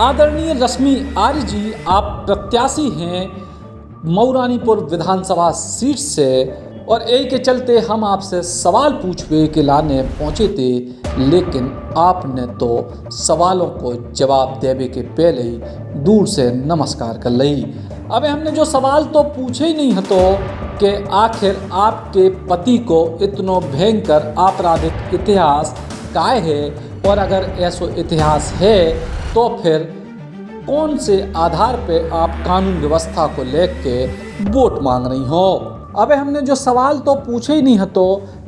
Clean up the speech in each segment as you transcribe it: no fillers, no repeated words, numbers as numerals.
आदरणीय रश्मि आर्य जी, आप प्रत्याशी हैं मऊरानीपुर विधानसभा सीट से और यही के चलते हम आपसे सवाल पूछवे के लाने पहुँचे थे, लेकिन आपने तो सवालों को जवाब देवे के पहले ही दूर से नमस्कार कर ली। अबे हमने जो सवाल तो पूछे ही नहीं हतो कि आखिर आपके पति को इतनो भयंकर आपराधिक इतिहास काय है, और अगर ऐसा इतिहास है तो फिर कौन से आधार पे आप कानून व्यवस्था को लेके वोट मांग रही हो। अबे हमने जो सवाल तो पूछे ही नहीं हतो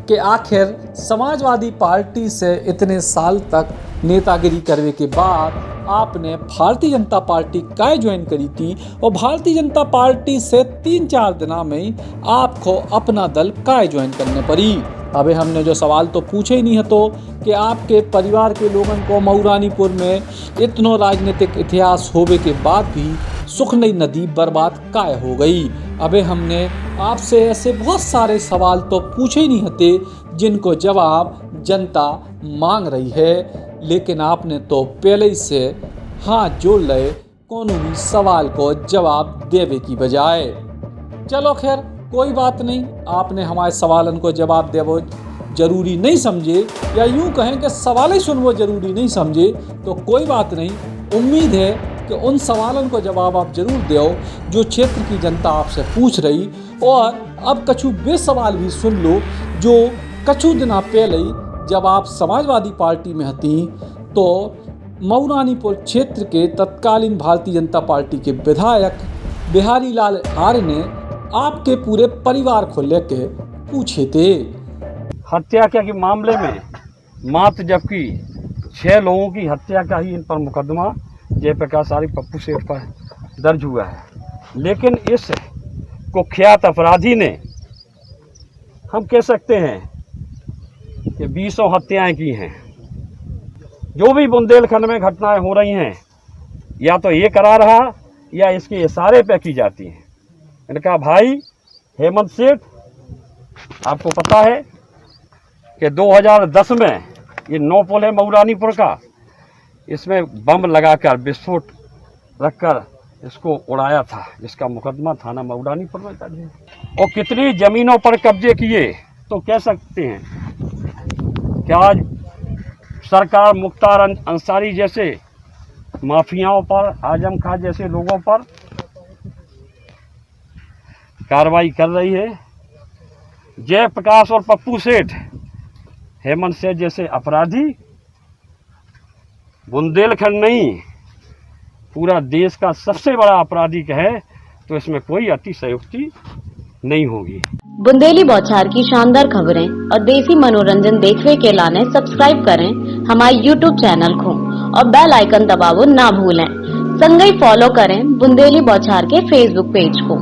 कि आखिर समाजवादी पार्टी से इतने साल तक नेतागिरी करने के बाद आपने भारतीय जनता पार्टी काय ज्वाइन करी थी, और भारतीय जनता पार्टी से 3-4 दिना में ही आपको अपना दल काय ज्वाइन करने पड़ी। अबे हमने जो सवाल तो पूछे ही नहीं हतो कि आपके परिवार के लोगों को मऊरानीपुर में इतनो राजनीतिक इतिहास होवे के बाद भी सुखनई नदी बर्बाद काय हो गई। अबे हमने आपसे ऐसे बहुत सारे सवाल तो पूछे ही नहीं हते जिनको जवाब जनता मांग रही है, लेकिन आपने तो पहले ही से हाथ जोड़ ले कानूनी सवाल को जवाब देवे की बजाय। चलो खैर कोई बात नहीं, आपने हमारे सवालन को जवाब देवो जरूरी नहीं समझे, या यूं कहें कि सवाल ही सुनवो जरूरी नहीं समझे, तो कोई बात नहीं। उम्मीद है कि उन सवालों को जवाब आप जरूर दो जो क्षेत्र की जनता आपसे पूछ रही। और अब कछु वे सवाल भी सुन लो जो कछु दिना पहले जब आप समाजवादी पार्टी में हती तो मऊरानीपुर क्षेत्र के तत्कालीन भारतीय जनता पार्टी के विधायक बिहारी लाल आर्य ने आपके पूरे परिवार को लेके पूछे थे। हत्या के मामले में मात्र जबकि 6 लोगों की हत्या का ही इन पर मुकदमा जयप्रकाश आर्य पप्पू सेठ पर दर्ज हुआ है, लेकिन इस कुख्यात अपराधी ने, हम कह सकते हैं कि 20 हत्याएं की हैं। जो भी बुंदेलखंड में घटनाएं हो रही हैं, या तो ये करा रहा या इसके इशारे पे की जाती हैं। इनका भाई हेमंत सेठ, आपको पता है कि 2010 में ये 9 पुल है मऊरानीपुर का, इसमें बम लगाकर विस्फोट रखकर इसको उड़ाया था, जिसका मुकदमा थाना मऊरानीपुर में दर्ज है। और कितनी जमीनों पर कब्जे किए, तो कह सकते हैं कि आज सरकार मुख्तार अंसारी जैसे माफियाओं पर, आजम खां जैसे लोगों पर कार्रवाई कर रही है। जयप्रकाश और पप्पू सेठ, हेमंत सेठ जैसे अपराधी बुंदेलखंड नहीं पूरा देश का सबसे बड़ा अपराधी कहे तो इसमें कोई अतिशयोक्ति नहीं होगी। बुंदेली बौछार की शानदार खबरें और देसी मनोरंजन देखने के लाने सब्सक्राइब करें हमारे YouTube चैनल को और बेल आइकन दबावो ना भूलें। संगई फॉलो करें बुंदेली बौछार के Facebook पेज को।